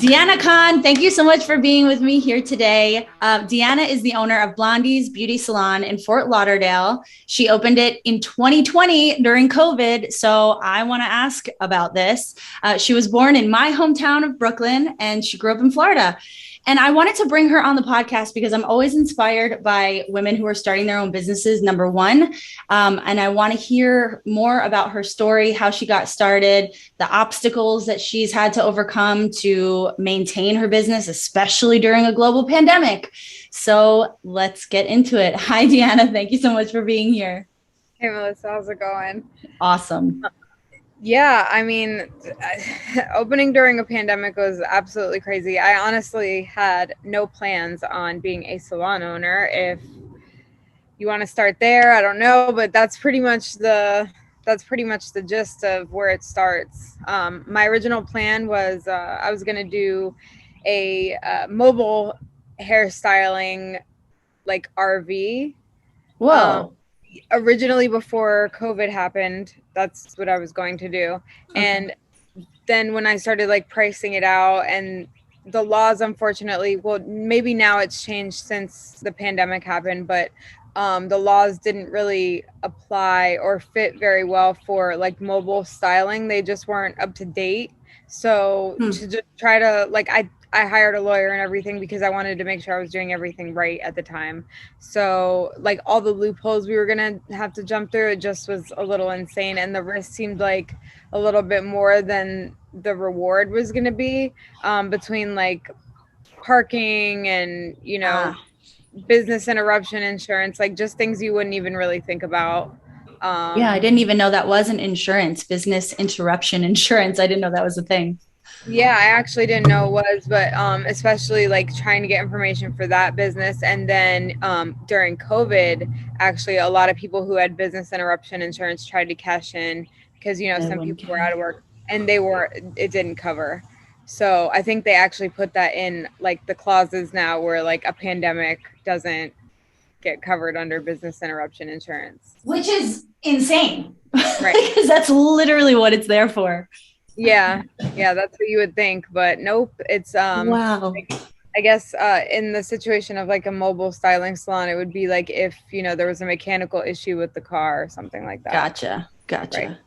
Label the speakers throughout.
Speaker 1: Deanna Kahn, thank you so much for being with me here today. Deanna is the owner of Blondies Beauty Salon in Fort Lauderdale. She opened it in 2020 during COVID, so I want to ask about this. She was born in my hometown of Brooklyn, and she grew up in Florida. And I wanted to bring her on the podcast because I'm always inspired by women who are starting their own businesses, number one. And I want to hear more about her story, how she got started, the obstacles that she's had to overcome to maintain her business, especially during a global pandemic. So let's get into it. Hi, Deanna. Thank you so much for being here.
Speaker 2: Hey, Melissa, how's it going?
Speaker 1: Awesome.
Speaker 2: Yeah, opening during a pandemic was absolutely crazy. I honestly had no plans on being a salon owner. If you want to start there, I don't know, but that's pretty much the gist of where it starts. My original plan was I was going to do a mobile hairstyling like RV. Um,
Speaker 1: Whoa.
Speaker 2: Originally before COVID happened, that's what I was going to do.
Speaker 1: Okay.
Speaker 2: And then when I started like pricing it out, and the laws, unfortunately, well, maybe now it's changed since the pandemic happened, but the laws didn't really apply or fit very well for like mobile styling. They just weren't up to date. So to just try to like, I hired a lawyer and everything because I wanted to make sure I was doing everything right at the time. So like all the loopholes we were gonna have to jump through, it just was a little insane, and the risk seemed like a little bit more than the reward was going to be, between like parking and business interruption insurance, like just things you wouldn't even really think about.
Speaker 1: Yeah, I
Speaker 2: um
Speaker 1: didn't even know that was an insurance, business interruption insurance. I didn't know that was a thing.
Speaker 2: yeah, I actually didn't know it was, but especially like trying to get information for that business. And then during COVID, actually a lot of people who had business interruption insurance tried to cash in because some people were out of work, and it didn't cover. So I think they actually put that in like the clauses now where like a pandemic doesn't get covered under business interruption insurance.
Speaker 1: Which is insane
Speaker 2: Right.
Speaker 1: because that's literally what it's there for.
Speaker 2: Yeah. Yeah, that's what you would think, but nope. It's
Speaker 1: Wow.
Speaker 2: like, I guess in the situation of like a mobile styling salon, it would be like if, there was a mechanical issue with the car or something like that.
Speaker 1: Gotcha.
Speaker 2: Right.
Speaker 1: Gotcha.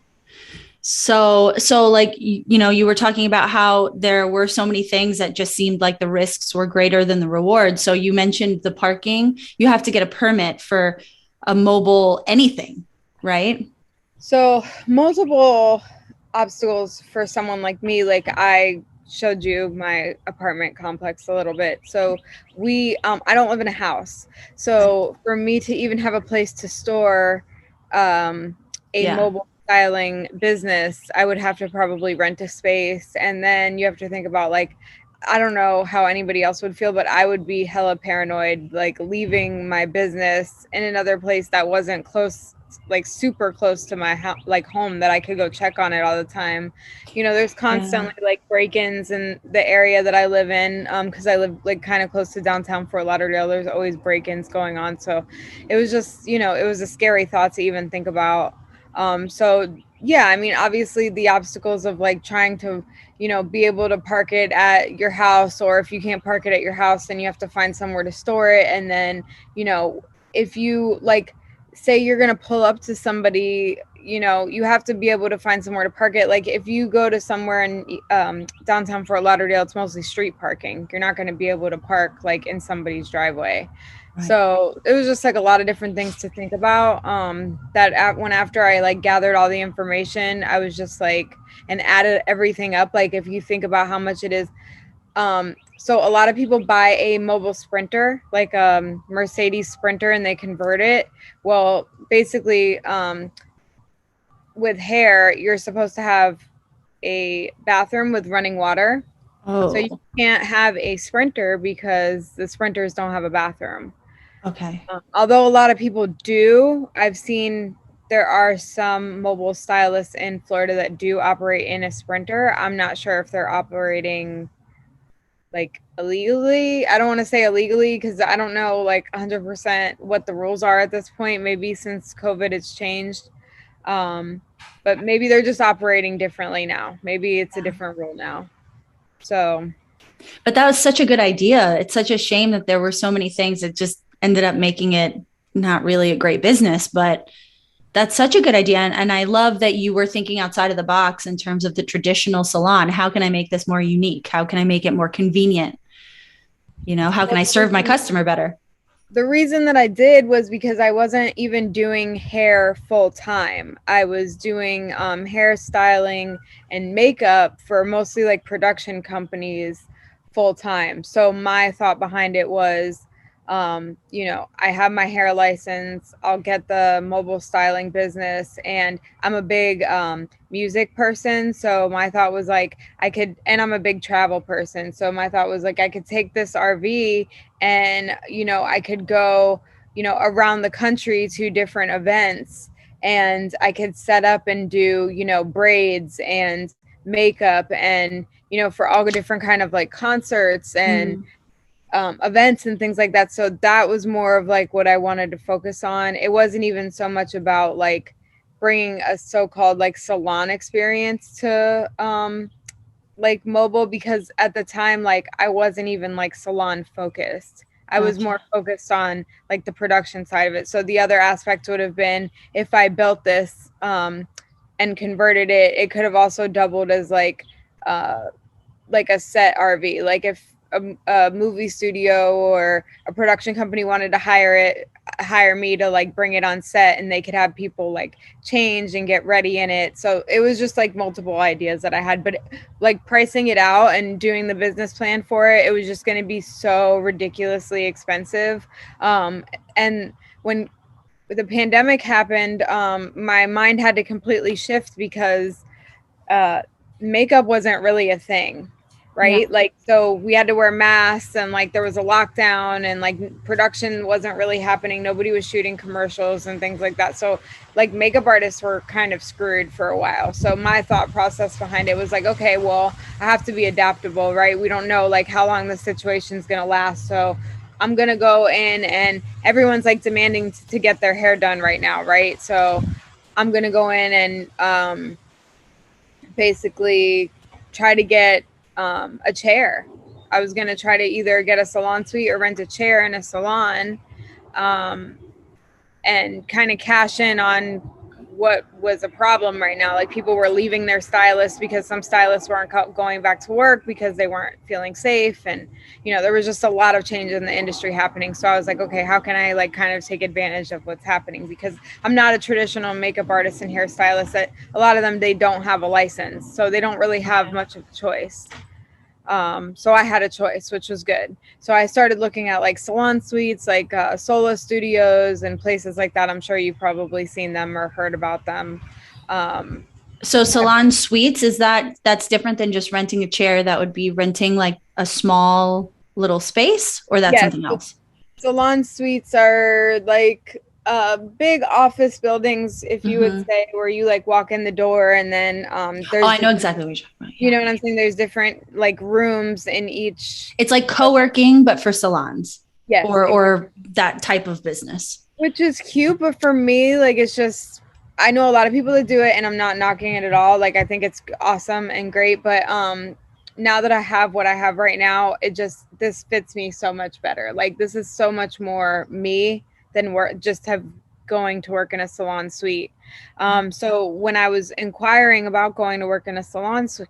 Speaker 1: So like, you were talking about how there were so many things that just seemed like the risks were greater than the reward. So you mentioned the parking. You have to get a permit for a mobile anything, right?
Speaker 2: So multiple obstacles for someone like me. Like I showed you my apartment complex a little bit. So I don't live in a house. So for me to even have a place to store a
Speaker 1: Yeah.
Speaker 2: mobile styling business, I would have to probably rent a space. And then you have to think about like, I don't know how anybody else would feel, but I would be hella paranoid, like leaving my business in another place that wasn't close, like super close to my like home, that I could go check on it all the time. There's
Speaker 1: Yeah.
Speaker 2: constantly like break-ins in the area that I live in, because I live like kind of close to downtown Fort Lauderdale. There's always break-ins going on, so it was just, it was a scary thought to even think about. So yeah, I mean, obviously the obstacles of like trying to, be able to park it at your house, or if you can't park it at your house, then you have to find somewhere to store it. And then, if you like, say you're going to pull up to somebody, you have to be able to find somewhere to park it. Like if you go to somewhere in downtown Fort Lauderdale, it's mostly street parking. You're not going to be able to park like in somebody's driveway.
Speaker 1: Right.
Speaker 2: So it was just like a lot of different things to think about. When after I like gathered all the information, I was just like, and added everything up. Like if you think about how much it is, so a lot of people buy a mobile Sprinter, like a Mercedes Sprinter, and they convert it. Well, basically, with hair, you're supposed to have a bathroom with running water. So you
Speaker 1: Oh,
Speaker 2: can't have a Sprinter because the Sprinters don't have a bathroom.
Speaker 1: okay.
Speaker 2: Although a lot of people do, I've seen there are some mobile stylists in Florida that do operate in a Sprinter. I'm not sure if they're operating like illegally. I don't want to say illegally because I don't know like 100% what the rules are at this point. Maybe since COVID it's changed. Um, but maybe they're just operating differently now. Maybe it's a different rule now. So
Speaker 1: But that was such a good idea. It's such a shame that there were so many things that just ended up making it not really a great business, but that's such a good idea. And I love that you were thinking outside of the box in terms of the traditional salon. How can I make this more unique? How can I make it more convenient? How can
Speaker 2: Well,
Speaker 1: I serve my customer better?
Speaker 2: the reason that I did was because I wasn't even doing hair full time. I was doing hairstyling and makeup for mostly like production companies full time. So my thought behind it was, I have my hair license, I'll get the mobile styling business, and I'm a big music person. So my thought was like, and I'm a big travel person. So my thought was like, I could take this RV and I could go around the country to different events, and I could set up and do braids and makeup and for all the different kind of like concerts and events and things like that. So that was more of like what I wanted to focus on. It wasn't even so much about like bringing a so-called like salon experience to like mobile, because at the time like I wasn't even like salon focused. I was more focused on like the production side of it. So the other aspect would have been, if I built this and converted it, it could have also doubled as like a set RV. Like if a movie studio or a production company wanted to hire me to like bring it on set, and they could have people like change and get ready in it. So it was just like multiple ideas that I had, but like pricing it out and doing the business plan for it, it was just going to be so ridiculously expensive. And when the pandemic happened, my mind had to completely shift because makeup wasn't really a thing, right? Yeah. Like, so we had to wear masks, and like there was a lockdown, and like production wasn't really happening. Nobody was shooting commercials and things like that. So like makeup artists were kind of screwed for a while. So my thought process behind it was like, okay, well, I have to be adaptable, right? We don't know like how long the situation's going to last. So I'm going to go in, and everyone's like demanding to get their hair done right now, right? So I'm going to go in and basically try to get a chair. I was going to try to either get a salon suite or rent a chair in a salon, and kind of cash in on what was a problem right now. Like people were leaving their stylists because some stylists weren't going back to work because they weren't feeling safe. And, there was just a lot of change in the industry happening. So I was like, okay, how can I like kind of take advantage of what's happening? Because I'm not a traditional makeup artist and hairstylist. That a lot of them, they don't have a license. So they don't really have much of a choice. So I had a choice, which was good. So I started looking at like salon suites, like solo studios and places like that. I'm sure you've probably seen them or heard about them.
Speaker 1: So salon suites, that's different than just renting a chair? That would be renting like a small little space, or that's something else?
Speaker 2: Salon suites are like big office buildings, if you would say, where you like walk in the door, and then there's
Speaker 1: I know exactly what you're talking about. Yeah.
Speaker 2: You know what I'm saying? There's different like rooms in each.
Speaker 1: It's like co-working, but for salons.
Speaker 2: Yes.
Speaker 1: Or that type of business.
Speaker 2: Which is cute, but for me, like it's just, I know a lot of people that do it, and I'm not knocking it at all. Like I think it's awesome and great, but now that I have what I have right now, this fits me so much better. Like this is so much more me than going to work in a salon suite. So when I was inquiring about going to work in a salon suite,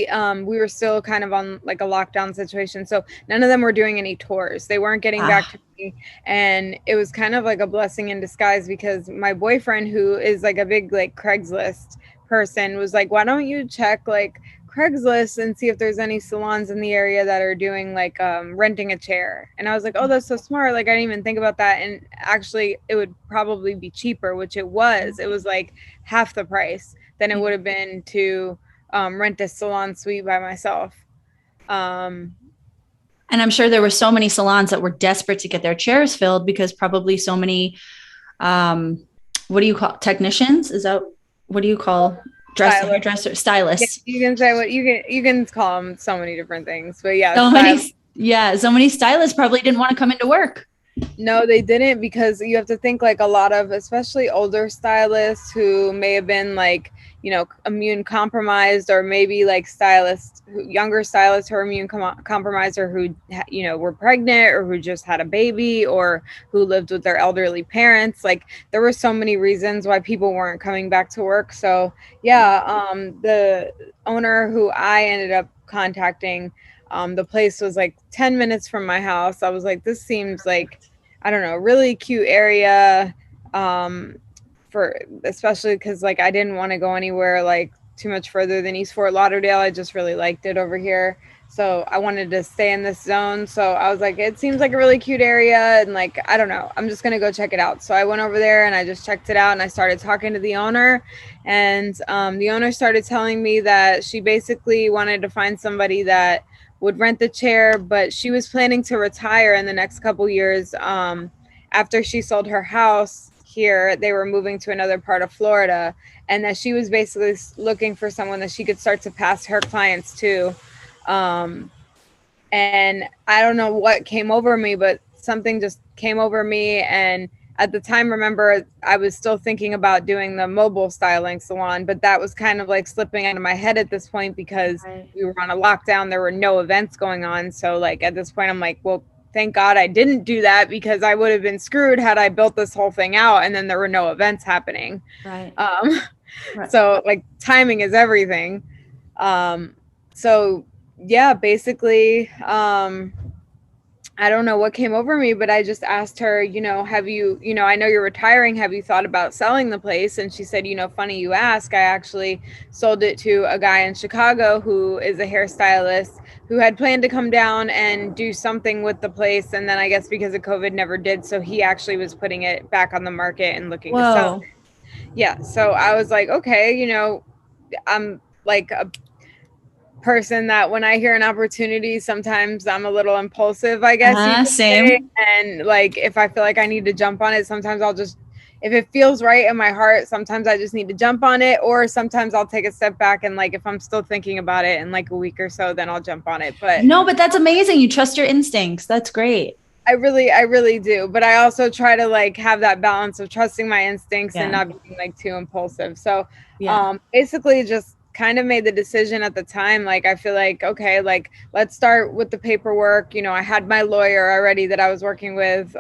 Speaker 2: we were still kind of on like a lockdown situation. So none of them were doing any tours. They weren't getting back to me. And it was kind of like a blessing in disguise, because my boyfriend, who is like a big like Craigslist person, was like, why don't you check like Craigslist and see if there's any salons in the area that are doing like renting a chair. And I was like, oh, that's so smart. Like I didn't even think about that. And actually it would probably be cheaper, which it was. It was like half the price than it would have been to rent a salon suite by myself.
Speaker 1: And I'm sure there were so many salons that were desperate to get their chairs filled, because probably so many, what do you call technicians? What do you call stylists?
Speaker 2: Yeah, you can say what you can call them so many different things, but yeah.
Speaker 1: So many stylists probably didn't want to come into work.
Speaker 2: No, they didn't, because you have to think like a lot of, especially older stylists who may have been like, immune compromised, or maybe like younger stylists who are immune compromised, or who, were pregnant, or who just had a baby, or who lived with their elderly parents. Like there were so many reasons why people weren't coming back to work. So yeah, the owner who I ended up contacting, the place was like 10 minutes from my house. I was like, this seems like, I don't know, really cute area, for especially because like I didn't want to go anywhere like too much further than East Fort Lauderdale. I just really liked it over here. So I wanted to stay in this zone. So I was like, it seems like a really cute area. And like, I don't know, I'm just going to go check it out. So I went over there and I just checked it out, and I started talking to the owner. And the owner started telling me that she basically wanted to find somebody that would rent the chair, but she was planning to retire in the next couple years. After she sold her house here, they were moving to another part of Florida, and that she was basically looking for someone that she could start to pass her clients to. And I don't know what came over me, but something just came over me. And at the time, remember, I was still thinking about doing the mobile styling salon, but that was kind of like slipping out of my head at this point, because we were on a lockdown. There were no events going on. So like at this point, I'm like, well, thank God I didn't do that, because I would have been screwed had I built this whole thing out and then there were no events happening.
Speaker 1: Right.
Speaker 2: Right. So like timing is everything. So yeah, basically, I don't know what came over me, but I just asked her, have you, I know you're retiring. Have you thought about selling the place? And she said, funny you ask. I actually sold it to a guy in Chicago who is a hairstylist who had planned to come down and do something with the place. And then I guess because of COVID never did. So he actually was putting it back on the market and looking to sell it. Yeah. So I was like, okay, I'm like a person that when I hear an opportunity, sometimes I'm a little impulsive, I guess you could say. And like if I feel like I need to jump on it, sometimes I'll just, if it feels right in my heart, sometimes I just need to jump on it, or sometimes I'll take a step back, and like if I'm still thinking about it in like a week or so, then I'll jump on it. But
Speaker 1: no, but that's amazing. You trust your instincts. That's great.
Speaker 2: I really do. But I also try to like have that balance of trusting my instincts and not being like too impulsive. So basically just kind of made the decision at the time. Like, I feel like, okay, like let's start with the paperwork. I had my lawyer already that I was working with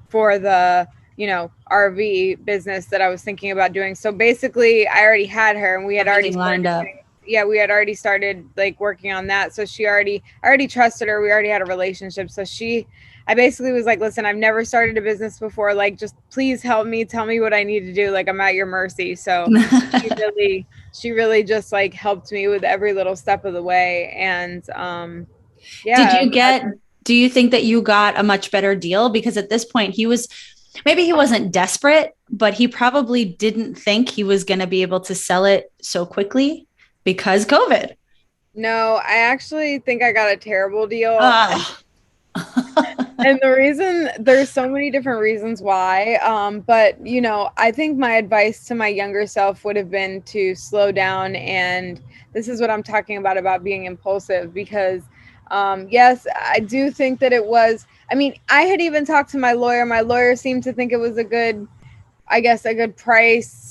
Speaker 2: for the, RV business that I was thinking about doing. So basically I already had her, and we had already
Speaker 1: lined up.
Speaker 2: We had already started like working on that. So I already trusted her. We already had a relationship. So I basically was like, listen, I've never started a business before. Like, just please help me. Tell me what I need to do. Like, I'm at your mercy. So she really just like helped me with every little step of the way. And
Speaker 1: do you think that you got a much better deal? Because at this point maybe he wasn't desperate, but he probably didn't think he was going to be able to sell it so quickly because COVID.
Speaker 2: No, I actually think I got a terrible deal. And the reason, there's so many different reasons why, but I think my advice to my younger self would have been to slow down. And this is what I'm talking about being impulsive, because yes, I do think that it was, I had even talked to my lawyer seemed to think it was a good price.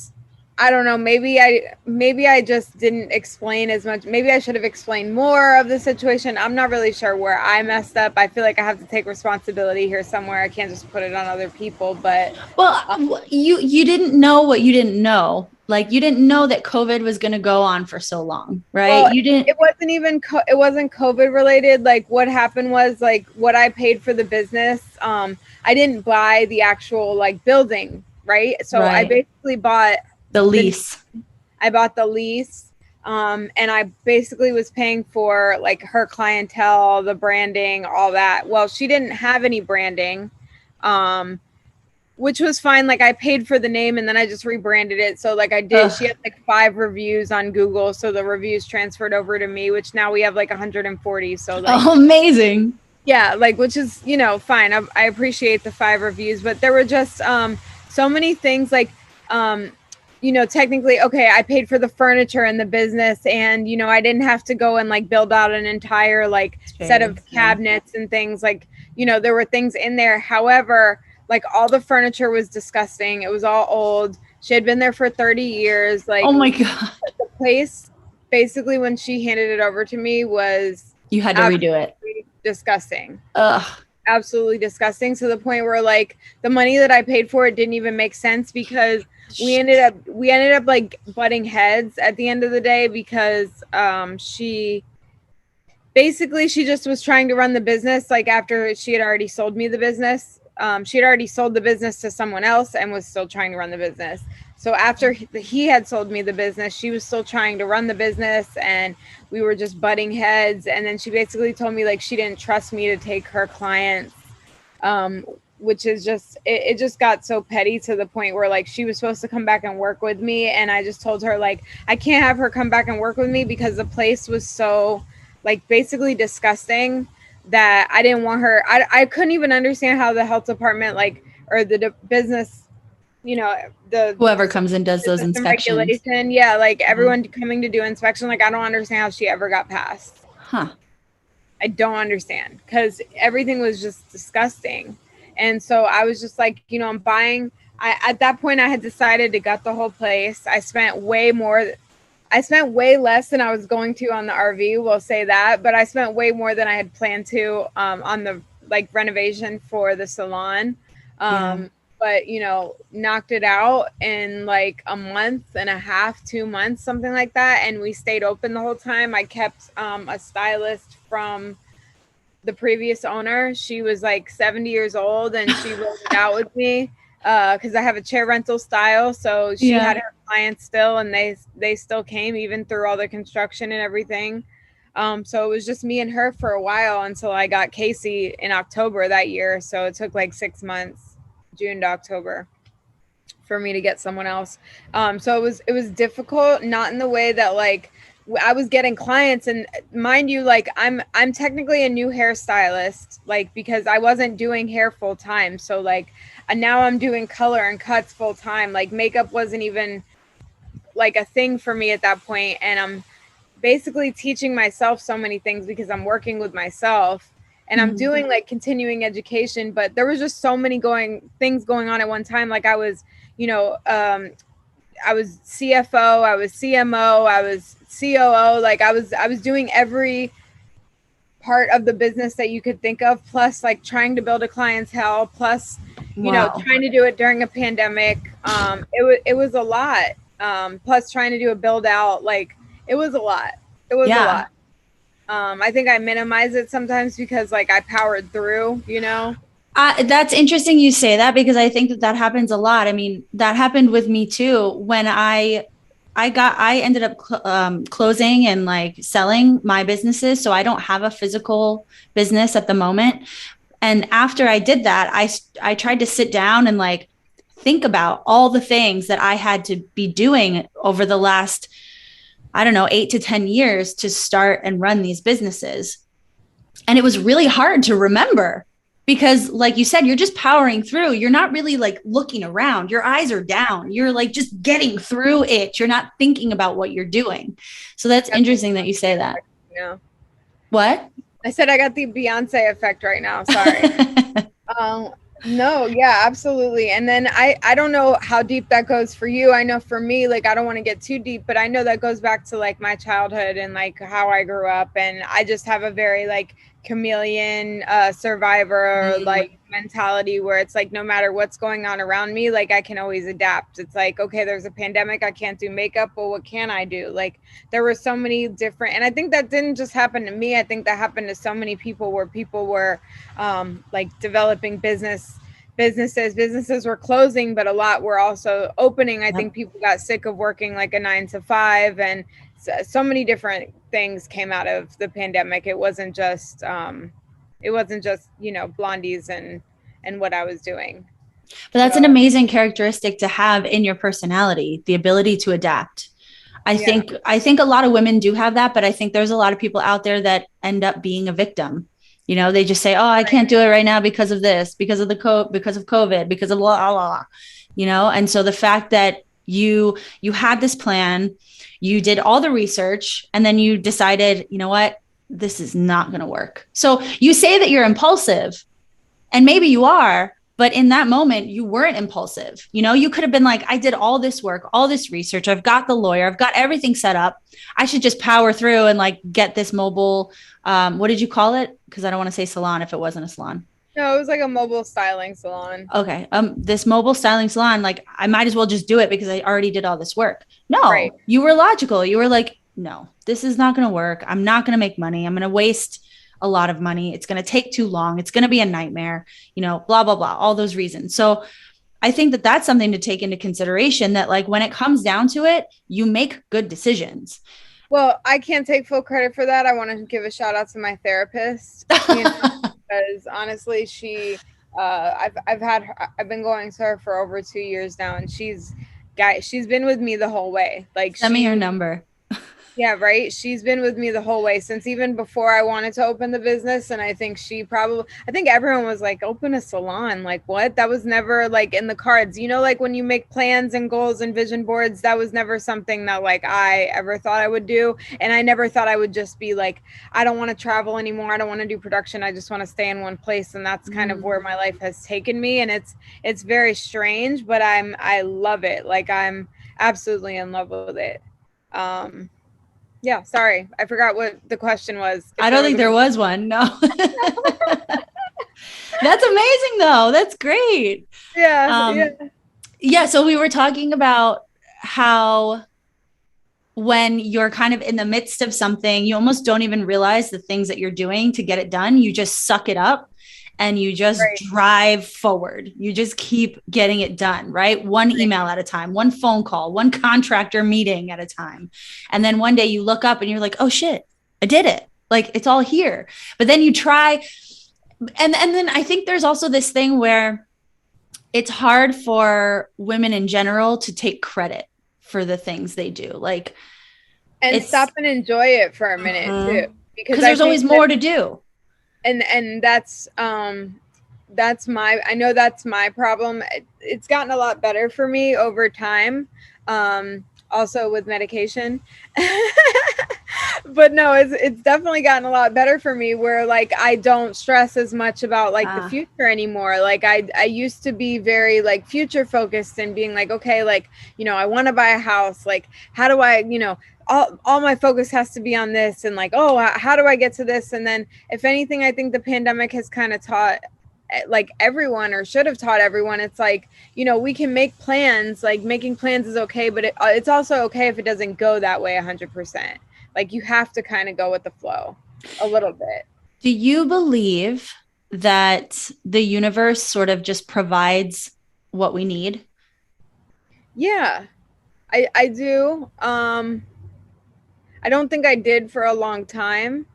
Speaker 2: I don't know, maybe I just didn't explain as much. Maybe I should have explained more of the situation. I'm not really sure where I messed up. I feel like I have to take responsibility here somewhere. I can't just put it on other people. But
Speaker 1: you didn't know what you didn't know. Like, you didn't know that COVID was going to go on for so long, right?
Speaker 2: Well, it wasn't COVID related. Like, what happened was, like, what I paid for the business, I didn't buy the actual like building, right? So I basically bought
Speaker 1: the lease.
Speaker 2: I bought the lease. And I basically was paying for like her clientele, the branding, all that. Well, she didn't have any branding, which was fine. Like, I paid for the name and then I just rebranded it. So like I did, she had like 5 reviews on Google. So the reviews transferred over to me, which now we have like 140. So like,
Speaker 1: amazing.
Speaker 2: Yeah. Like, which is, fine. I appreciate the 5 reviews, but there were just, so many things like, technically, okay, I paid for the furniture in the business, and, I didn't have to go and like build out an entire like set of cabinets and things. Like, you know, there were things in there. However, like all the furniture was disgusting. It was all old. She had been there for 30 years. Like
Speaker 1: Oh my God.
Speaker 2: the place, basically, when she handed it over to me, was
Speaker 1: You had to redo it.
Speaker 2: absolutely disgusting.
Speaker 1: Ugh.
Speaker 2: Absolutely disgusting, to the point where like the money that I paid for it didn't even make sense, because we ended up like butting heads at the end of the day, because she just was trying to run the business like after she had already sold me the business. She had already sold the business to someone else and was still trying to run the business. So after he had sold me the business, she was still trying to run the business, and we were just butting heads. And then she basically told me like she didn't trust me to take her clients, which is just, it just got so petty, to the point where like she was supposed to come back and work with me. And I just told her like, I can't have her come back and work with me, because the place was so like basically disgusting that I didn't want her. I couldn't even understand how the health department, like, or the business, you know, the
Speaker 1: Whoever comes and does those
Speaker 2: business and
Speaker 1: inspections.
Speaker 2: regulation. Yeah, like everyone coming to do inspection. Like, I don't understand how she ever got passed.
Speaker 1: Huh.
Speaker 2: I don't understand, because everything was just disgusting. And so I was just like, you know, at that point I had decided to gut the whole place. I spent way less than I was going to on the RV, we'll say that, but I spent way more than I had planned to on the like renovation for the salon.
Speaker 1: Yeah.
Speaker 2: But you know, knocked it out in like a month and a half, 2 months, something like that. And we stayed open the whole time. I kept a stylist from the previous owner. She was like 70 years old, and she rolled it out with me, because I have a chair rental style. So she had
Speaker 1: Yeah.
Speaker 2: her clients still, and they still came even through all the construction and everything. So it was just me and her for a while, until I got Casey in October that year. So it took like 6 months, June to October, for me to get someone else. So it was difficult, not in the way that like I was getting clients. And mind you, like I'm technically a new hairstylist, like, because I wasn't doing hair full time. So like now I'm doing color and cuts full time. Like makeup wasn't even like a thing for me at that point. And I'm basically teaching myself so many things, because I'm working with myself, and I'm doing like continuing education. But there was just so many things going on at one time. Like I was, you know, I was CFO, I was CMO, I was COO. Like I was doing every part of the business that you could think of, plus like trying to build a clientele, plus, you know,
Speaker 1: Wow.
Speaker 2: trying to do it during a pandemic. It was a lot. Plus trying to do a build out. Like it was a lot. It was a
Speaker 1: Yeah.
Speaker 2: lot. I think I minimize it sometimes, because like I powered through, you know.
Speaker 1: That's interesting you say that, because I think that that happens a lot. I mean, that happened with me too. When I ended up closing and like selling my businesses. So I don't have a physical business at the moment. And after I did that, I tried to sit down and like think about all the things that I had to be doing over the last, I don't know, 8 to 10 years to start and run these businesses. And it was really hard to remember, because like you said, you're just powering through. You're not really like looking around. Your eyes are down. You're like just getting through it. You're not thinking about what you're doing. So that's interesting that you say that.
Speaker 2: Yeah.
Speaker 1: What?
Speaker 2: I said I got the Beyonce effect right now. Sorry. Um, no, yeah, absolutely. And then I don't know how deep that goes for you. I know for me, like, I don't want to get too deep, but I know that goes back to like my childhood and like how I grew up. And I just have a very like chameleon survivor like mentality, where it's like no matter what's going on around me, like I can always adapt. It's like, okay, there's a pandemic, I can't do makeup, but what can I do? Like there were so many different, and I think that didn't just happen to me. I think that happened to so many people, where people were like developing businesses were closing, but a lot were also opening. I think people got sick of working like a 9 to 5, and so many different things came out of the pandemic. It wasn't just you know, Blondies and what I was doing.
Speaker 1: But that's an amazing characteristic to have in your personality, the ability to adapt. I think a lot of women do have that, but I think there's a lot of people out there that end up being a victim. You know, they just say, "Oh, I can't do it right now because of this, because of because of COVID, because of blah, blah, blah." You know, and so the fact that you had this plan, you did all the research, and then you decided, you know what, this is not going to work. So you say that you're impulsive. And maybe you are, but in that moment, you weren't impulsive. You know, you could have been like, I did all this work, all this research. I've got the lawyer, I've got everything set up. I should just power through and like get this mobile, what did you call it? Because I don't want to say salon if it wasn't a salon.
Speaker 2: No, it was like a mobile styling salon.
Speaker 1: Okay. This mobile styling salon, like I might as well just do it because I already did all this work.
Speaker 2: Right.
Speaker 1: No, you were logical. You were like, no, this is not going to work. I'm not going to make money. I'm going to waste a lot of money. It's going to take too long. It's going to be a nightmare, you know, blah, blah, blah, all those reasons. So I think that that's something to take into consideration, that like when it comes down to it, you make good decisions.
Speaker 2: Well, I can't take full credit for that. I want to give a shout out to my therapist, you know, because honestly, I've been going to her for over 2 years now, and she's been with me the whole way. Like,
Speaker 1: Send me your number.
Speaker 2: yeah, right. She's been with me the whole way since even before I wanted to open the business. And I think I think everyone was like, open a salon. Like, what? That was never like in the cards. You know, like when you make plans and goals and vision boards, that was never something that like I ever thought I would do. And I never thought I would just be like, I don't want to travel anymore. I don't want to do production. I just want to stay in one place. And that's kind of where my life has taken me. And it's very strange, but I love it. Like, I'm absolutely in love with it. Yeah, sorry. I forgot what the question was.
Speaker 1: I don't think there was one. No. That's amazing though. That's great.
Speaker 2: Yeah.
Speaker 1: Yeah. So we were talking about how when you're kind of in the midst of something, you almost don't even realize the things that you're doing to get it done. You just suck it up and you just drive forward. You just keep getting it done, right? One email at a time, one phone call, one contractor meeting at a time. And then one day you look up and you're like, oh shit, I did it. Like it's all here. But then you try. And then I think there's also this thing where it's hard for women in general to take credit for the things they do. Like,
Speaker 2: and stop and enjoy it for a minute too.
Speaker 1: Because there's always more to do.
Speaker 2: And that's I know that's my problem. It's gotten a lot better for me over time, also with medication. But no, it's definitely gotten a lot better for me, where like I don't stress as much about like the future anymore. Like I used to be very like future focused and being like, okay, like, you know, I want to buy a house, like how do I, you know, all my focus has to be on this, and like, oh, how do I get to this? And then if anything, I think the pandemic has kind of taught like everyone, or should have taught everyone, it's like, you know, we can make plans, like making plans is okay, but it's also okay if it doesn't go that way 100%. Like you have to kind of go with the flow a little bit.
Speaker 1: Do you believe that the universe sort of just provides what we need?
Speaker 2: Yeah, I do. I don't think I did for a long time.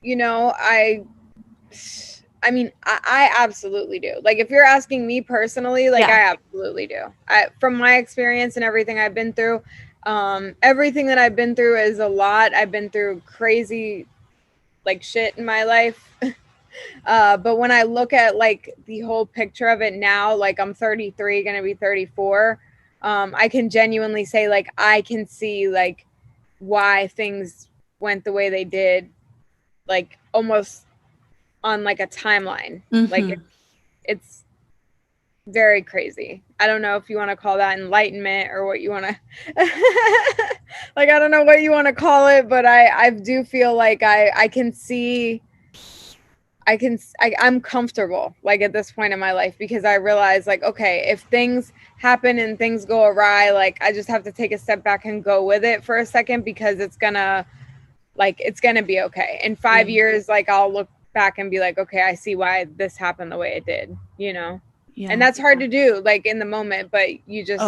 Speaker 2: You know, I mean, I absolutely do. Like, if you're asking me personally, like, I absolutely do. From my experience and everything I've been through, everything that I've been through is a lot. I've been through crazy, like, shit in my life. But when I look at, like, the whole picture of it now, like, I'm 33, gonna be 34, I can genuinely say, like, I can see, like, why things went the way they did, like, almost on like a timeline. Like it's very crazy. I don't know if you want to call that enlightenment or what you want to like, I don't know what you want to call it, but I do feel like I can see, I'm comfortable like at this point in my life, because I realize like, okay, if things happen and things go awry, like I just have to take a step back and go with it for a second, because it's gonna be okay. In 5 years, like I'll look back and be like, okay, I see why this happened the way it did, you know? Yeah. And that's hard to do like in the moment, but you just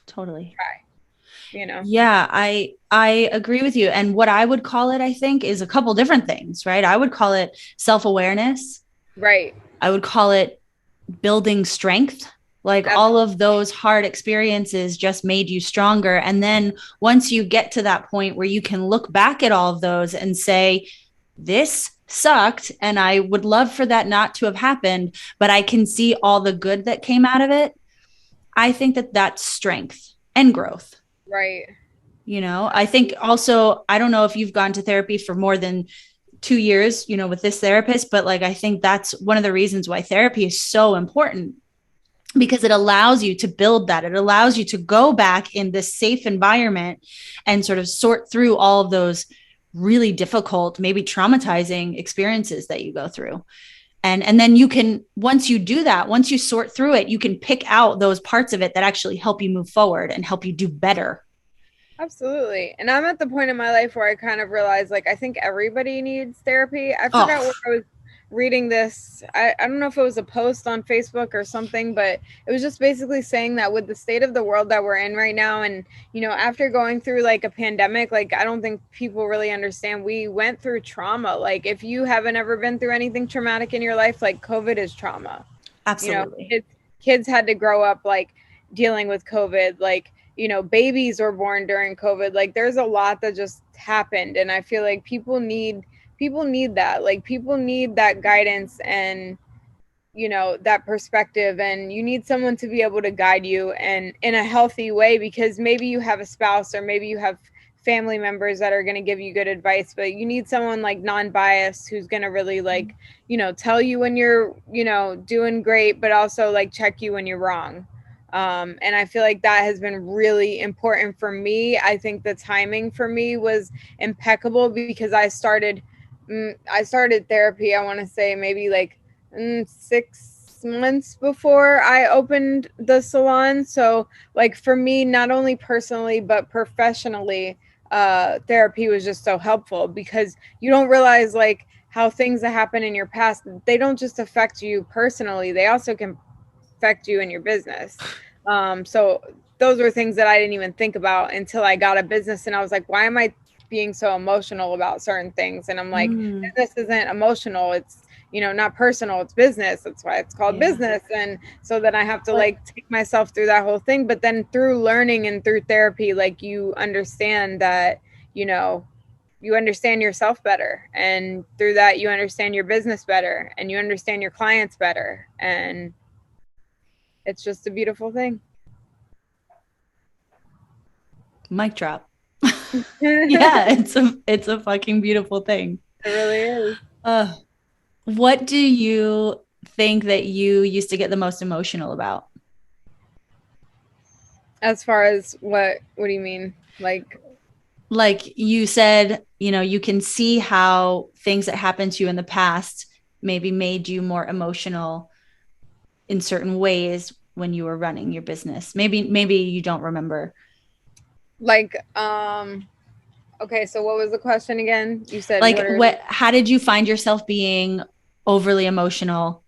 Speaker 1: totally
Speaker 2: try, you know?
Speaker 1: Yeah, I agree with you. And what I would call it, I think, is a couple different things, right? I would call it self-awareness.
Speaker 2: Right.
Speaker 1: I would call it building strength. Like all of those hard experiences just made you stronger. And then once you get to that point where you can look back at all of those and say, this sucked, and I would love for that not to have happened, but I can see all the good that came out of it. I think that that's strength and growth.
Speaker 2: Right.
Speaker 1: You know, I think also, I don't know if you've gone to therapy for more than 2 years, with this therapist, but like, I think that's one of the reasons why therapy is so important, because it allows you to build that. It allows you to go back in this safe environment and sort of sort through all of those really difficult, maybe traumatizing experiences that you go through. And then you can, once you do that, once you sort through it, you can pick out those parts of it that actually help you move forward and help you do better.
Speaker 2: Absolutely. And I'm at the point in my life where I kind of realize, like, I think everybody needs therapy. I forgot
Speaker 1: Oh,
Speaker 2: where I was reading this. I don't know if it was a post on Facebook or something, but it was just basically saying that with the state of the world that we're in right now, and, after going through like a pandemic, like, I don't think people really understand. We went through trauma. Like, if you haven't ever been through anything traumatic in your life, like, COVID is trauma.
Speaker 1: absolutely.
Speaker 2: Kids had to grow up like dealing with COVID, like, babies were born during COVID. Like, there's a lot that just happened, and I feel like people need that. Like, people need that guidance and that perspective, and you need someone to be able to guide you and in a healthy way, because maybe you have a spouse or maybe you have family members that are going to give you good advice, but you need someone like non-biased who's going to really like tell you when you're doing great, but also like check you when you're wrong. And I feel like that has been really important for me. I think the timing for me was impeccable because I started therapy, I want to say maybe like 6 months before I opened the salon. So like for me, not only personally but professionally, therapy was just so helpful, because you don't realize like how things that happen in your past, they don't just affect you personally, they also can affect you in your business. So those were things that I didn't even think about until I got a business, and I was like, why am I being so emotional about certain things? And I'm like,
Speaker 1: Mm,
Speaker 2: this isn't emotional, it's not personal, it's business, that's why it's called
Speaker 1: yeah.
Speaker 2: business. And so then I have to
Speaker 1: But
Speaker 2: like take myself through that whole thing, but then through learning and through therapy, like, you understand that you understand yourself better, and through that you understand your business better, and you understand your clients better, and it's just a beautiful thing.
Speaker 1: mic drop.
Speaker 2: It
Speaker 1: Yeah, it's a fucking beautiful thing.
Speaker 2: really is.
Speaker 1: Uh, what do you think that you used to get the most emotional about?
Speaker 2: As far as what do you mean? Like,
Speaker 1: Like you said, you can see how things that happened to you in the past maybe made you more emotional in certain ways when you were running your business. Maybe you don't remember.
Speaker 2: like, okay, so what was the question again? You said
Speaker 1: Like
Speaker 2: what are
Speaker 1: how did you find yourself being overly emotional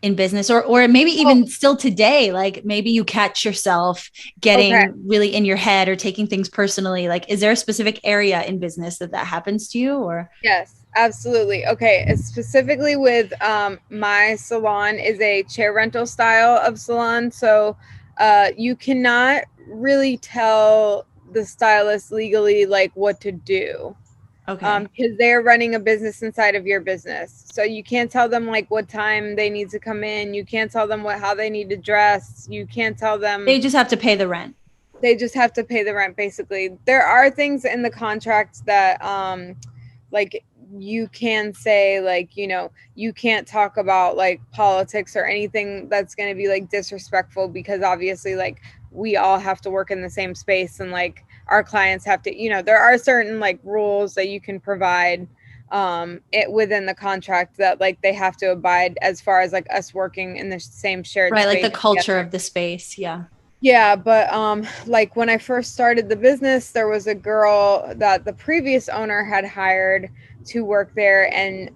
Speaker 1: in business, or maybe
Speaker 2: oh,
Speaker 1: even still today, like maybe you catch yourself
Speaker 2: okay.
Speaker 1: getting really in your head or taking things personally? Like, is there a specific area in business that happens to you? Or
Speaker 2: Yes, absolutely. Okay, specifically with my salon is a chair rental style of salon, so you cannot really tell the stylist legally like what to do,
Speaker 1: okay,
Speaker 2: because they're running a business inside of your business. So you can't tell them like what time they need to come in. You can't tell them how they need to dress. You can't tell them.
Speaker 1: they just have to pay the rent.
Speaker 2: They just have to pay the rent, basically. There are things in the contract that like you can say, like, you can't talk about like politics or anything that's going to be like disrespectful, because obviously like we all have to work in the same space, and like our clients have to, there are certain like rules that you can provide it within the contract that like they have to abide, as far as like us working in the same shared
Speaker 1: Right, like the
Speaker 2: space
Speaker 1: culture
Speaker 2: together.
Speaker 1: of the space. Yeah.
Speaker 2: Yeah, but like when I first started the business, there was a girl that the previous owner had hired to work there, and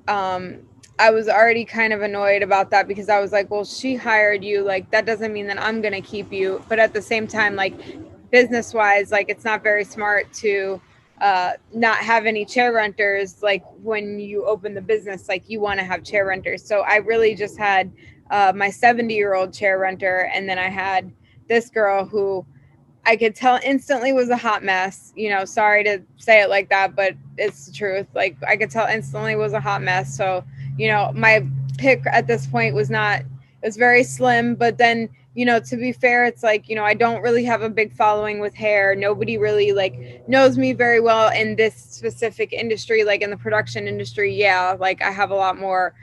Speaker 2: I was already kind of annoyed about that, because I was like, well, she hired you, like that doesn't mean that I'm going to keep you. But at the same time, like business wise, like it's not very smart to not have any chair renters. Like when you open the business, like you want to have chair renters. So I really just had my 70-year-old chair renter, and then I had this girl who I could tell instantly was a hot mess. Sorry to say it like that, but it's the truth. Like, I could tell instantly was a hot mess. So, my pick at this point was not, it was very slim, but then, to be fair, it's like, I don't really have a big following with hair. Nobody really like knows me very well in this specific industry, like in the production industry. Yeah, like I have a lot more,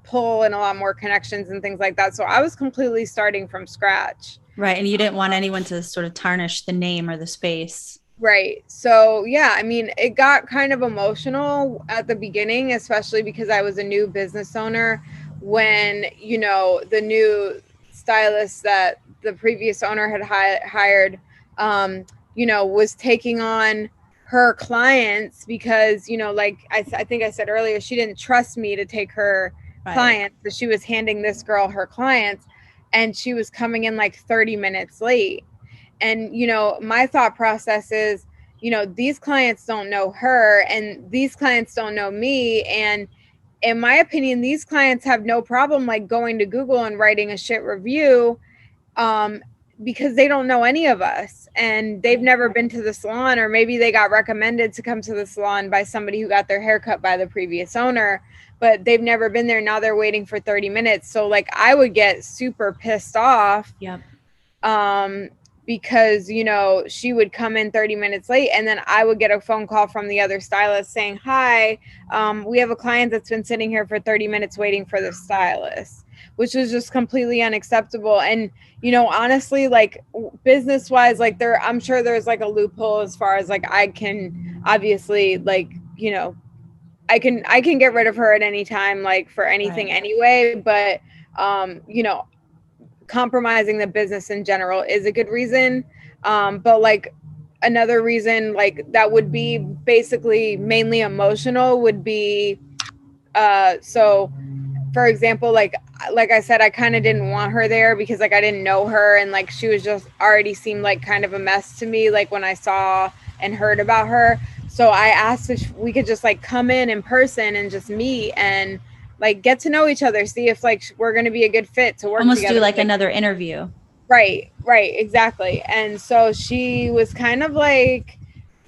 Speaker 2: pull and a lot more connections and things like that. So I was completely starting from scratch.
Speaker 1: Right. And you didn't want anyone to sort of tarnish the name or the space.
Speaker 2: Right. So, yeah, I mean, it got kind of emotional at the beginning, especially because I was a new business owner when, the new stylist that the previous owner had hired, was taking on her clients because, like I think I said earlier, she didn't trust me to take her clients. So she was handing this girl her clients and she was coming in like 30 minutes late. And, my thought process is, these clients don't know her and these clients don't know me. And in my opinion, these clients have no problem like going to Google and writing a shit review because they don't know any of us and they've never been to the salon, or maybe they got recommended to come to the salon by somebody who got their hair cut by the previous owner, but they've never been there. Now they're waiting for 30 minutes. So like I would get super pissed off.
Speaker 1: Yep.
Speaker 2: Because, she would come in 30 minutes late and then I would get a phone call from the other stylist saying, hi, we have a client that's been sitting here for 30 minutes waiting for the stylist, which was just completely unacceptable. And, honestly, like business wise, like I'm sure there's like a loophole as far as like I can obviously like, I can get rid of her at any time, like for anything anyway. But, compromising the business in general is a good reason. But like another reason like that would be basically mainly emotional would be so for example, like I said, I kind of didn't want her there because like I didn't know her and like she was just already seemed like kind of a mess to me like when I saw and heard about her. So I asked if we could just like come in person and just meet and like get to know each other, see if like we're going to be a good fit to work
Speaker 1: Almost
Speaker 2: together.
Speaker 1: do like another interview.
Speaker 2: Right, exactly. And so she was kind of like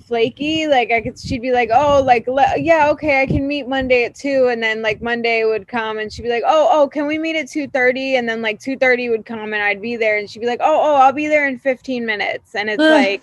Speaker 2: flaky. Like she'd be like, oh, like, yeah, okay, I can meet Monday at 2. And then like Monday would come and she'd be like, oh, can we meet at 2:30? And then like 2:30 would come and I'd be there and she'd be like, oh, I'll be there in 15 minutes. And it's like,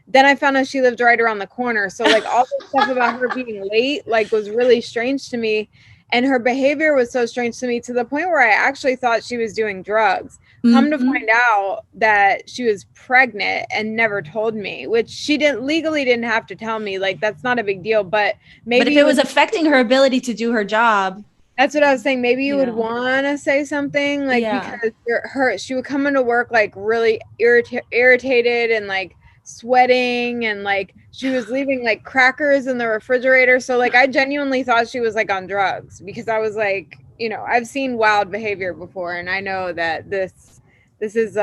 Speaker 2: then I found out she lived right around the corner. So like all this stuff about her being late, like was really strange to me. And her behavior was so strange to me to the point where I actually thought she was doing drugs. Come to find out that she was pregnant and never told me, which she didn't have to tell me. Like, that's not a big deal, but maybe
Speaker 1: but if it was affecting her ability to do her job.
Speaker 2: That's what I was saying. Maybe you would want to say something like, because she would come into work like really irritated and like sweating and like she was leaving like crackers in the refrigerator. So like I genuinely thought she was like on drugs because I was like, I've seen wild behavior before and I know that this is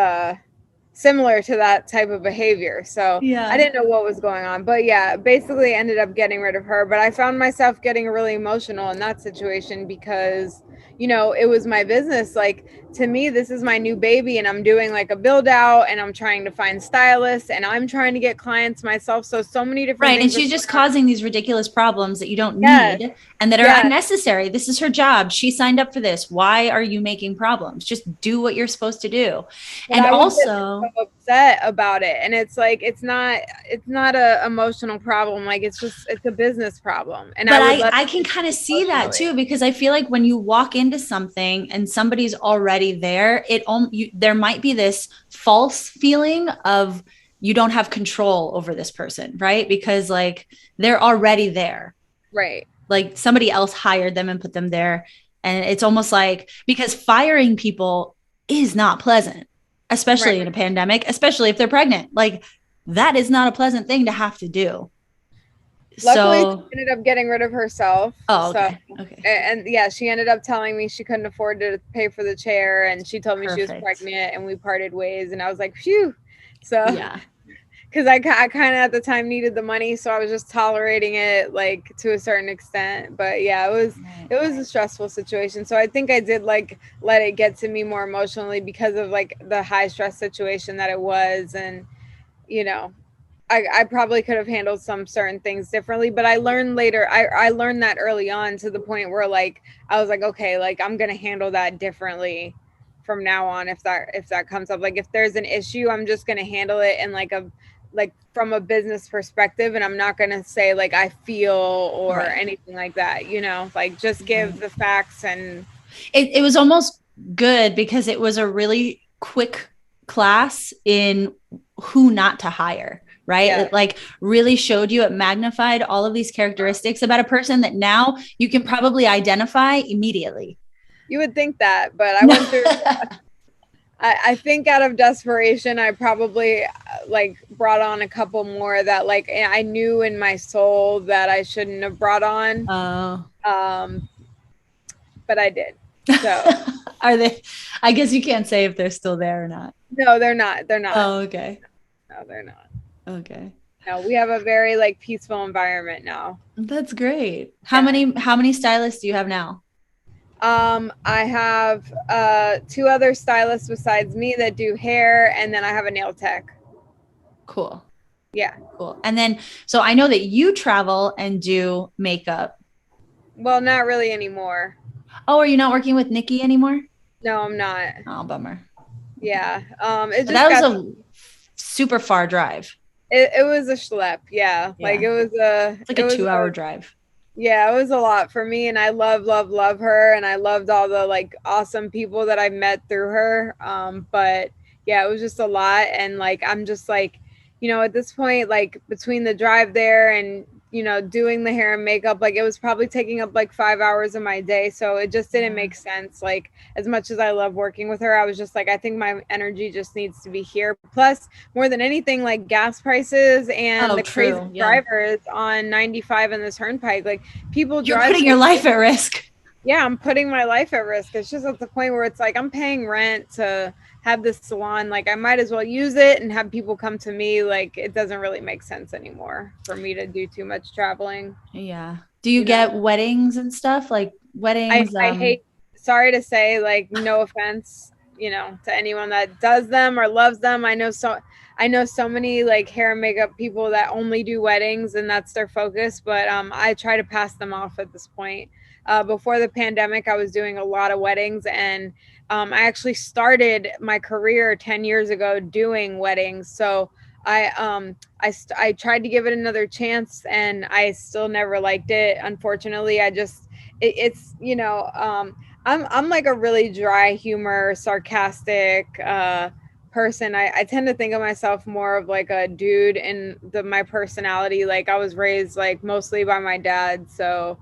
Speaker 2: similar to that type of behavior. So I didn't know what was going on, but yeah, basically ended up getting rid of her. But I found myself getting really emotional in that situation because, it was my business. Like to me, this is my new baby and I'm doing like a build out and I'm trying to find stylists and I'm trying to get clients myself. So many different
Speaker 1: things. And she's just causing these ridiculous problems that you don't need and that are unnecessary. This is her job. She signed up for this. Why are you making problems? Just do what you're supposed to do.
Speaker 2: But and I also so upset about it. And it's like, it's not a emotional problem. Like it's a business problem. And
Speaker 1: but I can kind of see that too, because I feel like when you walk into something and somebody's already there, there might be this false feeling of you don't have control over this person, right? Because like they're already there.
Speaker 2: Right.
Speaker 1: Like somebody else hired them and put them there. And it's almost like, because firing people is not pleasant, especially in a pandemic, especially if they're pregnant. Like that is not a pleasant thing to have to do.
Speaker 2: Luckily, she ended up getting rid of herself.
Speaker 1: Oh, okay.
Speaker 2: So, okay. And yeah, she ended up telling me she couldn't afford to pay for the chair, and she told me she was pregnant, and we parted ways. And I was like, phew. So yeah, because I kind of at the time needed the money, so I was just tolerating it like to a certain extent. But yeah, it was a stressful situation. So I think I did like let it get to me more emotionally because of like the high stress situation that it was, and I probably could have handled some certain things differently, but I learned later, I learned that early on to the point where like, I was like, okay, like I'm going to handle that differently from now on if that comes up. Like if there's an issue, I'm just going to handle it in like from a business perspective, and I'm not going to say like I feel or anything like that, like just give the facts. And
Speaker 1: it was almost good because it was a really quick class in who not to hire, right?
Speaker 2: Yeah.
Speaker 1: It like really showed you, it magnified all of these characteristics about a person that now you can probably identify immediately.
Speaker 2: You would think that, but I went through I think out of desperation, I probably like brought on a couple more that like I knew in my soul that I shouldn't have brought on. But I did. So
Speaker 1: are they, I guess you can't say if they're still there or not.
Speaker 2: No, they're not. They're not.
Speaker 1: Oh, okay.
Speaker 2: No, they're not.
Speaker 1: Okay.
Speaker 2: No, we have a very like peaceful environment now.
Speaker 1: That's great. How many stylists do you have now?
Speaker 2: I have 2 other stylists besides me that do hair, and then I have a nail tech.
Speaker 1: Cool.
Speaker 2: Yeah.
Speaker 1: Cool. And then, so I know that you travel and do makeup.
Speaker 2: Well, not really anymore.
Speaker 1: Oh, are you not working with Nikki anymore?
Speaker 2: No, I'm not.
Speaker 1: Oh, bummer.
Speaker 2: Yeah. It just
Speaker 1: that was a super far drive.
Speaker 2: It was a schlep. Yeah. Like it's
Speaker 1: like a 2-hour drive.
Speaker 2: Yeah, it was a lot for me, and I love her, and I loved all the like awesome people that I met through her. But yeah, it was just a lot, and like I'm just like, at this point, like between the drive there and doing the hair and makeup, like it was probably taking up like 5 hours of my day, so it just didn't make sense. Like as much as I love working with her, I was just like, I think my energy just needs to be here. Plus, more than anything, like gas prices and the crazy drivers on 95 and the turnpike, like people
Speaker 1: you're putting your life at risk.
Speaker 2: Yeah, I'm putting my life at risk. It's just at the point where it's like I'm paying rent to have this salon. Like I might as well use it and have people come to me. Like it doesn't really make sense anymore for me to do too much traveling.
Speaker 1: Yeah. Do you get weddings and stuff? Like weddings?
Speaker 2: I hate, sorry to say, like no offense, to anyone that does them or loves them. I know so many like hair and makeup people that only do weddings and that's their focus, but I try to pass them off at this point. Before the pandemic, I was doing a lot of weddings, and I actually started my career 10 years ago doing weddings. So I tried to give it another chance, and I still never liked it. Unfortunately, it's I'm like a really dry humor, sarcastic person. I tend to think of myself more of like a dude in my personality. Like I was raised like mostly by my dad, so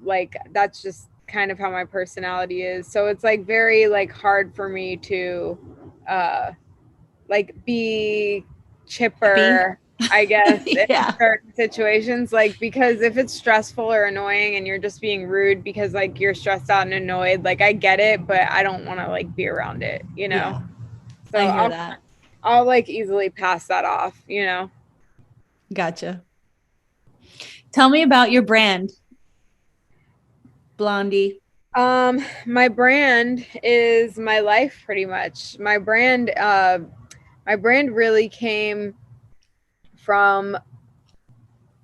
Speaker 2: like that's just kind of how my personality is. So it's like very like hard for me to like be chipper, I guess, in certain situations, like because if it's stressful or annoying and you're just being rude because like you're stressed out and annoyed, like I get it, but I don't want to like be around it, So
Speaker 1: I hear that.
Speaker 2: I'll like easily pass that off,
Speaker 1: Gotcha. Tell me about your brand, Blondie.
Speaker 2: My brand is my life, pretty much. My brand really came from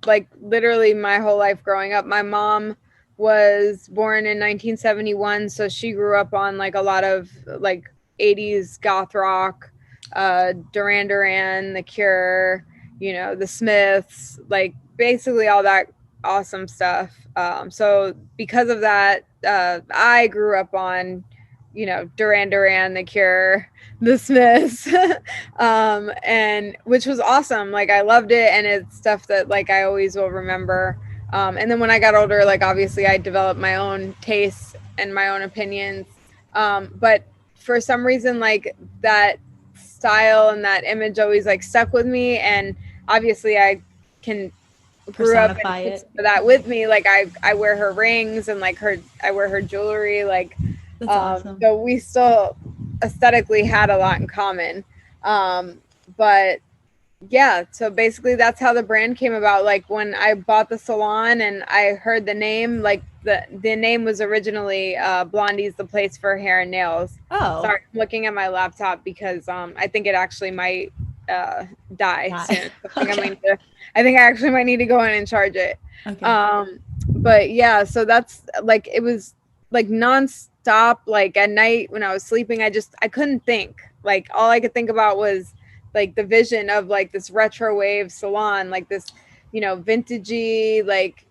Speaker 2: like literally my whole life growing up. My mom was born in 1971, so she grew up on like a lot of like 80s goth rock, Duran Duran, The Cure, the Smiths, like basically all that awesome stuff. So because of that, I grew up on, Duran Duran, The Cure, The Smiths, and which was awesome. Like I loved it, and it's stuff that like I always will remember. And then when I got older, like obviously I developed my own tastes and my own opinions. But for some reason, like that style and that image always like stuck with me, and obviously I can grew up and that with me. Like I wear her rings and like I wear her jewelry, like
Speaker 1: that's awesome.
Speaker 2: So we still aesthetically had a lot in common. But yeah, so basically that's how the brand came about. Like when I bought the salon and I heard the name, like the name was originally Blondie's the place for hair and nails.
Speaker 1: Oh,
Speaker 2: sorry, I'm looking at my laptop because I think it actually might die soon. I think I actually might need to go in and charge it.
Speaker 1: Okay.
Speaker 2: But yeah, so that's like it was like nonstop, like at night when I was sleeping, I couldn't think. Like all I could think about was like the vision of like this retro wave salon, like this, vintagey, like,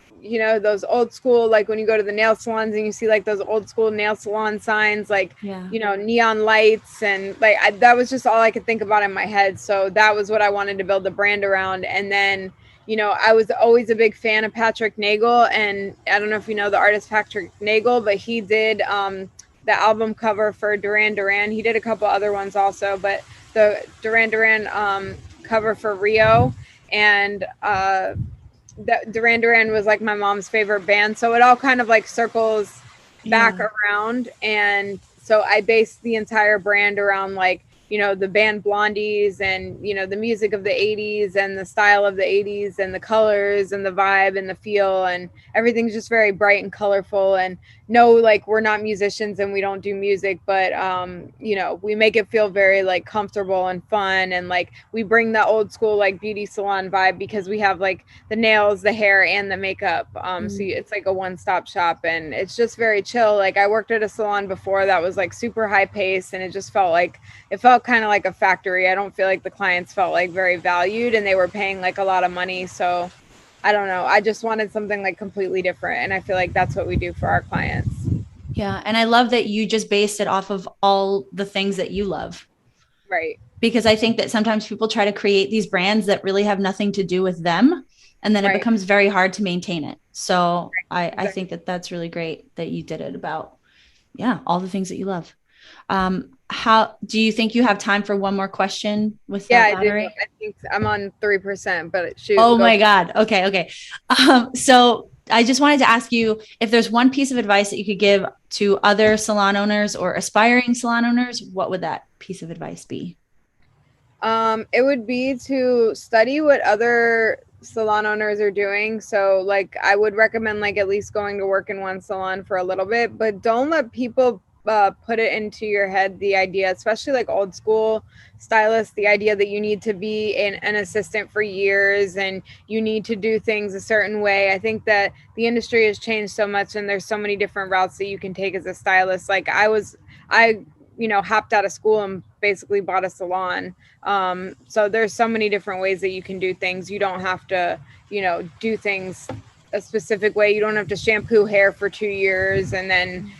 Speaker 2: those old school, like when you go to the nail salons and you see like those old school nail salon signs, like,
Speaker 1: Yeah.
Speaker 2: neon lights, and like that was just all I could think about in my head. So that was what I wanted to build the brand around. And then, I was always a big fan of Patrick Nagel, and I don't know if you know the artist Patrick Nagel, but he did the album cover for Duran Duran. He did a couple other ones also, but the Duran Duran cover for Rio, and that Duran Duran was like my mom's favorite band, so it all kind of like circles back around. And so I based the entire brand around like, the band Blondies, and the music of the 80s and the style of the 80s and the colors and the vibe and the feel, and everything's just very bright and colorful. And no, like we're not musicians and we don't do music, but we make it feel very like comfortable and fun, and like we bring the old school like beauty salon vibe because we have like the nails, the hair, and the makeup. So it's like a one-stop shop, and it's just very chill. Like I worked at a salon before that was like super high pace, and it felt kind of like a factory. I don't feel like the clients felt like very valued, and they were paying like a lot of money. So I don't know. I just wanted something like completely different. And I feel like that's what we do for our clients.
Speaker 1: Yeah. And I love that you just based it off of all the things that you love.
Speaker 2: Right.
Speaker 1: Because I think that sometimes people try to create these brands that really have nothing to do with them. And then it becomes very hard to maintain it. So I think that that's really great that you did it about, all the things that you love. How do you think you have time for one more question with that battery?
Speaker 2: I think I'm on 3%, but shoot.
Speaker 1: Oh my God. Okay. So I just wanted to ask you if there's one piece of advice that you could give to other salon owners or aspiring salon owners, what would that piece of advice be?
Speaker 2: It would be to study what other salon owners are doing. So like I would recommend like at least going to work in one salon for a little bit, but don't let people put it into your head, the idea, especially like old school stylists, the idea that you need to be an assistant for years and you need to do things a certain way. I think that the industry has changed so much, and there's so many different routes that you can take as a stylist. Like I hopped out of school and basically bought a salon. So there's so many different ways that you can do things. You don't have to, do things a specific way. You don't have to shampoo hair for 2 years and then,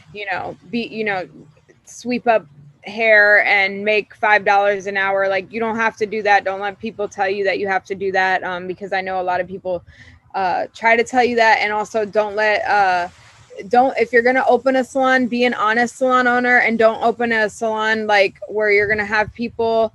Speaker 2: sweep up hair and make $5 an hour. Like you don't have to do that. Don't let people tell you that you have to do that. Because I know a lot of people try to tell you that. And also if you're going to open a salon, be an honest salon owner, and don't open a salon like where you're going to have people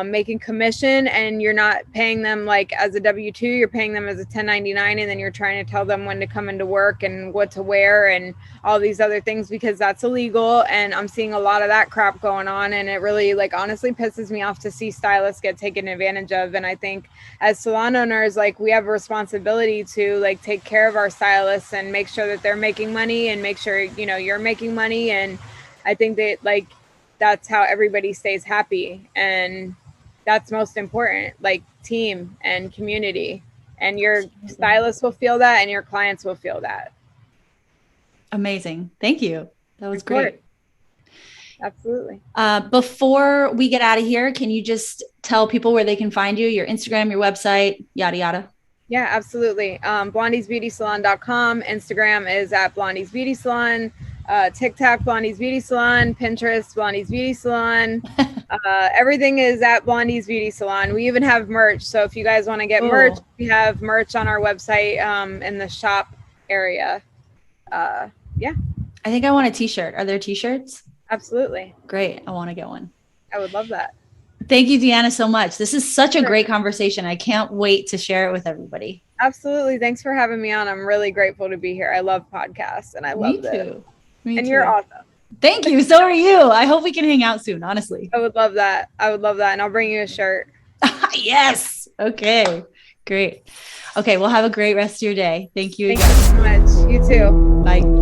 Speaker 2: making commission and you're not paying them like as a W-2, you're paying them as a 1099, and then you're trying to tell them when to come into work and what to wear and all these other things, because that's illegal. And I'm seeing a lot of that crap going on, and it really like honestly pisses me off to see stylists get taken advantage of. And I think as salon owners, like we have a responsibility to like take care of our stylists and make sure that they're making money and make sure, you're making money. And I think that like that's how everybody stays happy, and that's most important, like team and community, and your stylists will feel that and your clients will feel that.
Speaker 1: Amazing. Thank you. That was great.
Speaker 2: Absolutely.
Speaker 1: Before we get out of here, can you just tell people where they can find you, your Instagram, your website, yada, yada?
Speaker 2: Yeah, absolutely. BlondiesBeautySalon.com. Instagram is at Blondies Beauty Salon. TikTok, Blondies Beauty Salon. Pinterest, Blondies Beauty Salon. Everything is at Blondies Beauty Salon. We even have merch. So if you guys want to get merch, we have merch on our website in the shop area. Yeah.
Speaker 1: I think I want a t-shirt. Are there t-shirts?
Speaker 2: Absolutely.
Speaker 1: Great. I want to get one.
Speaker 2: I would love that.
Speaker 1: Thank you, Deanna, so much. This is such a great conversation. I can't wait to share it with everybody.
Speaker 2: Absolutely. Thanks for having me on. I'm really grateful to be here. I love podcasts and I love it.
Speaker 1: Me
Speaker 2: and
Speaker 1: too.
Speaker 2: You're awesome.
Speaker 1: Thank you. So are you. I hope we can hang out soon, honestly.
Speaker 2: I would love that. And I'll bring you a shirt.
Speaker 1: Yes. Okay. Great. Okay. Well, have a great rest of your day. Thank you again.
Speaker 2: Thank you so much. You too.
Speaker 1: Bye.